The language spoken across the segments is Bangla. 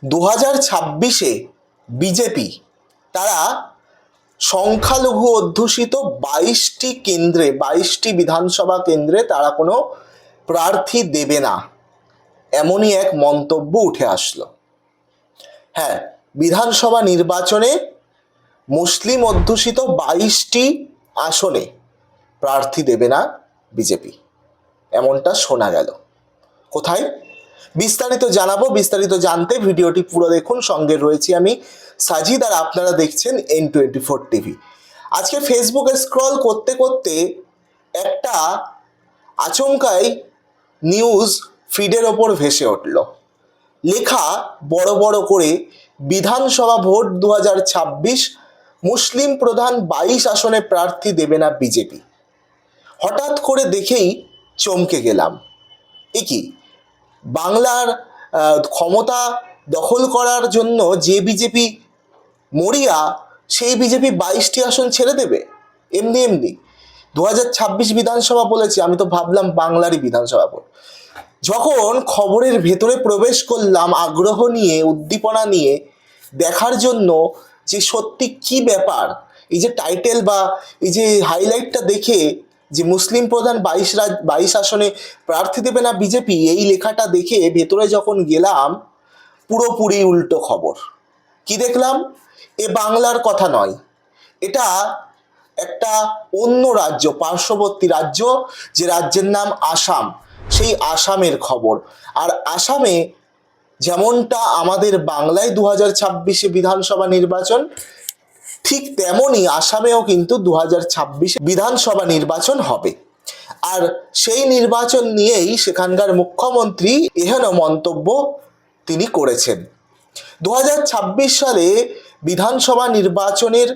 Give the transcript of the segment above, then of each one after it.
2026-এ বিজেপি তারা সংখ্যালঘু অধ্যুষিত 22টি বিধানসভা কেন্দ্রে তারা কোনো প্রার্থী দেবে না, এমনই এক মন্তব্য উঠে আসলো। হ্যাঁ, বিধানসভা নির্বাচনে মুসলিম অধ্যুষিত 22টি আসনে প্রার্থী দেবে না বিজেপি, এমনটা শোনা গেল। কোথায়? বিস্তারিত জানাবো। বিস্তারিত জানতে ভিডিওটি পুরো দেখুন। সঙ্গে রয়েছি আমি সাজিদ, আর আপনারা দেখছেন N24 টিভি। আজকে ফেসবুকে স্ক্রল করতে করতে একটা আচমকাই নিউজ ফিডের ওপর ভেসে উঠল। লেখা বড় বড় করে, বিধানসভা ভোট 2026, মুসলিম প্রধান 22 আসনে প্রার্থী দেবে না বিজেপি। হঠাৎ করে দেখেই চমকে গেলাম। এ কি, বাংলার ক্ষমতা দখল করার জন্য যে বিজেপি মরিয়া, সেই বিজেপি 22টি আসন ছেড়ে দেবে এমনি এমনি? 2026 বিধানসভা বলেছি, আমি তো ভাবলাম বাংলারই বিধানসভা ভোট। যখন খবরের ভেতরে প্রবেশ করলাম আগ্রহ নিয়ে, উদ্দীপনা নিয়ে দেখার জন্য যে সত্যি কি ব্যাপার, এই যে টাইটেল বা এই যে হাইলাইটটা দেখে যে মুসলিম প্রধান 22 আসনে প্রার্থী দেবে না বিজেপি, এই লেখাটা দেখে ভেতরে যখন গেলাম, পুরোপুরি উল্টো খবর। কি দেখলাম? এ বাংলার কথা নয়, এটা একটা অন্য রাজ্য, পার্শ্ববর্তী রাজ্য, যে রাজ্যের নাম আসাম, সেই আসামের খবর। আর আসামে যেমনটা আমাদের বাংলায় 2026-এ বিধানসভা নির্বাচন, ঠিক তেমনই আসামেও কিন্তু 2026-এ বিধানসভা নির্বাচন হবে। আর সেই নির্বাচন নিয়েই সেখানকার মুখ্যমন্ত্রী এহেন মন্তব্য তিনি করেছেন। 2026 সালে বিধানসভা নির্বাচনের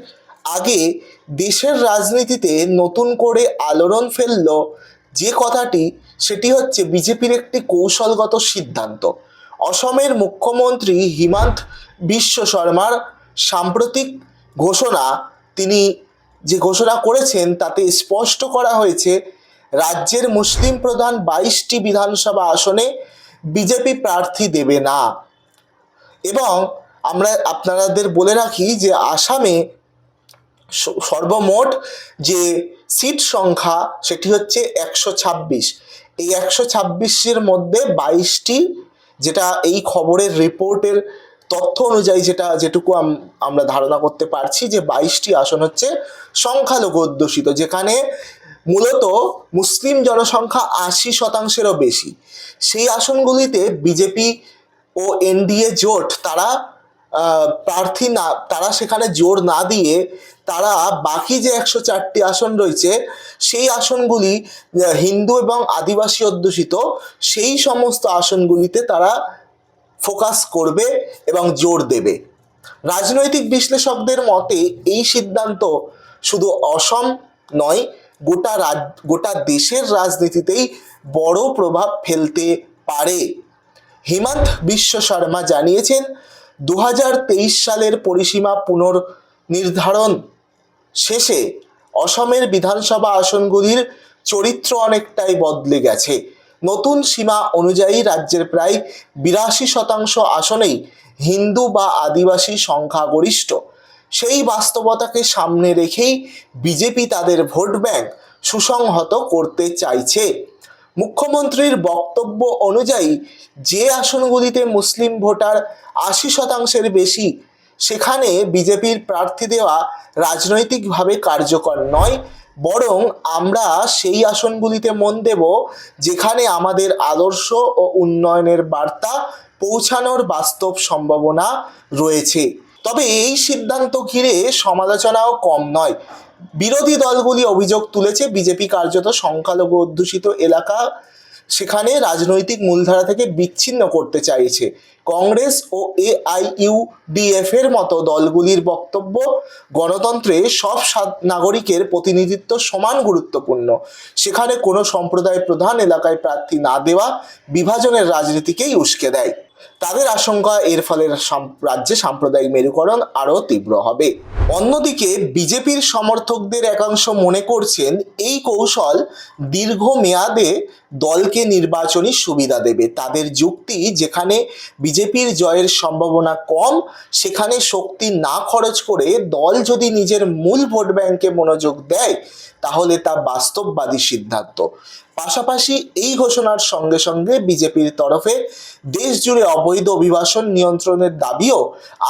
আগে দেশের রাজনীতিতে নতুন করে আলোড়ন ফেলল যে কথাটি, সেটি হচ্ছে বিজেপির একটি কৌশলগত সিদ্ধান্ত। অসমের মুখ্যমন্ত্রী হিমন্ত বিশ্ব শর্মার সাম্প্রতিক ঘোষণা, তিনি যে ঘোষণা করেছেন তাতে স্পষ্ট করা হয়েছে রাজ্যের মুসলিম প্রধান 22টি বিধানসভা আসনে বিজেপি প্রার্থী দেবে না। এবং আপনাদের বলে রাখি যে আসামে সর্বমোট যে সিট সংখ্যা সেটি হচ্ছে 126। এই 126-এর মধ্যে 22টি, যেটা এই খবরের রিপোর্টের তথ্য অনুযায়ী যেটুকু আমরা ধারণা করতে পারছি, যে 22টি আসন হচ্ছে সংখ্যালঘু অধ্যুষিত, যেখানে মূলত মুসলিম জনসংখ্যা 80%-এরও বেশি। সেই আসনগুলিতে বিজেপি ও এনডিএ জোট তারা প্রার্থী না, তারা সেখানে জোর না দিয়ে তারা বাকি যে 104টি আসন রয়েছে সেই আসনগুলি হিন্দু এবং আদিবাসী অধ্যুষিত, সেই সমস্ত আসনগুলিতে তারা ফোকাস করবে এবং জোর দেবে। রাজনৈতিক বিশ্লেষকদের মতে এই সিদ্ধান্ত শুধু অসম নয়, গোটা দেশের রাজনীতিতেই বড় প্রভাব ফেলতে পারে। হিমন্ত বিশ্ব শর্মা জানিয়েছেন, 2023 সালের পরিসীমা পুনর্নির্ধারণ শেষে অসমের বিধানসভা আসনগুলির চরিত্র অনেকটাই বদলে গেছে। নতুন সীমা অনুযায়ী রাজ্যের প্রায় 82% আসনেই হিন্দু বা আদিবাসী সংখ্যাগরিষ্ঠ। সেই বাস্তবতাকে সামনে রেখেই বিজেপি তাদের ভোট ব্যাংক সুসংহত করতে চাইছে। মুখ্যমন্ত্রীর বক্তব্য অনুযায়ী যে আসনগুলিতে মুসলিম ভোটার 80%-এর বেশি, সেখানে বিজেপির প্রার্থী দেওয়া রাজনৈতিকভাবে কার্যকর নয়, বরং আমরা সেই আসনগুলিতে মন দেব যেখানে আমাদের আদর্শ ও উন্নয়নের বার্তা পৌঁছানোর বাস্তব সম্ভাবনা রয়েছে। তবে এই সিদ্ধান্ত ঘিরে সমালোচনাও কম নয়। বিরোধী দলগুলি অভিযোগ তুলেছে, বিজেপি কার্যত সংখ্যালঘু অধ্যুষিত এলাকা সেখানে রাজনৈতিক মূলধারা থেকে বিচ্ছিন্ন করতে চাইছে। কংগ্রেস ও AIUDF এর মতো দলগুলির বক্তব্য, গণতন্ত্রে সব নাগরিকের প্রতিনিধিত্ব সমান গুরুত্বপূর্ণ, সেখানে কোনো সম্প্রদায় প্রধান এলাকায় প্রার্থী না দেওয়া বিভাজনের রাজনীতিকেই উস্কে দেয়। তাদের আশঙ্কা এর ফলে রাজ্যে সাম্প্রদায়িক মেরুকরণ আরও তীব্র হবে। অন্যদিকে বিজেপির সমর্থকদের একাংশ মনে করছেন এই কৌশল দীর্ঘমেয়াদে দলকে নির্বাচনী সুবিধা দেবে। তাদের যুক্তি, যেখানে বিজেপির জয়ের সম্ভাবনা কম সেখানে শক্তি না খরচ করে দল যদি নিজের মূল ভোট ব্যাংকে মনোযোগ দেয় তাহলে তা বাস্তববাদী সিদ্ধান্ত। পাশাপাশি এই ঘোষণার সঙ্গে সঙ্গে বিজেপির তরফে দেশ জুড়ে অবৈধ অভিবাসন নিয়ন্ত্রণের দাবিও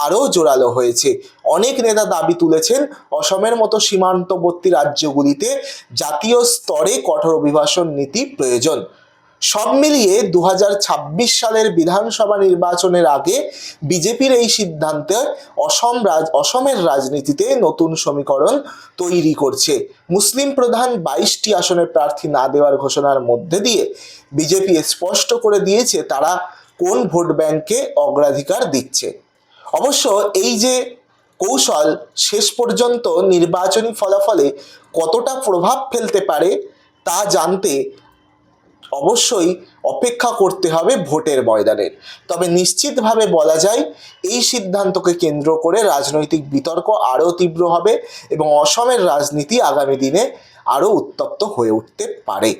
আরও জোরালো হয়েছে। অনেক নেতা দাবি তুলেছেন অসমের মতো সীমান্তবর্তী রাজ্যগুলিতে জাতীয় স্তরে কঠোর অভিবাসন নীতি প্রয়োজন। সব মিলিয়ে 2026 সালের বিধানসভা নির্বাচনের আগে বিজেপির এই সিদ্ধান্তে অসমের রাজনীতিতে নতুন সমীকরণ তৈরি করছে। মুসলিম প্রধান 22টি আসনের প্রার্থী না দেওয়ার ঘোষণার মধ্যে দিয়ে বিজেপি স্পষ্ট করে দিয়েছে তারা কোন ভোট ব্যাংকে অগ্রাধিকার দিচ্ছে। অবশ্য এই যে কৌশল শেষ পর্যন্ত নির্বাচনী ফলাফলে কতটা প্রভাব ফেলতে পারে তা জানতে অবশ্যই অপেক্ষা করতে হবে ভোটের ময়দানের। তবে নিশ্চিতভাবে বলা যায় এই সিদ্ধান্তকে কেন্দ্র করে রাজনৈতিক বিতর্ক আরও তীব্র হবে এবং অসমের রাজনীতি আগামী দিনে আরও উত্তপ্ত হয়ে উঠতে পারে।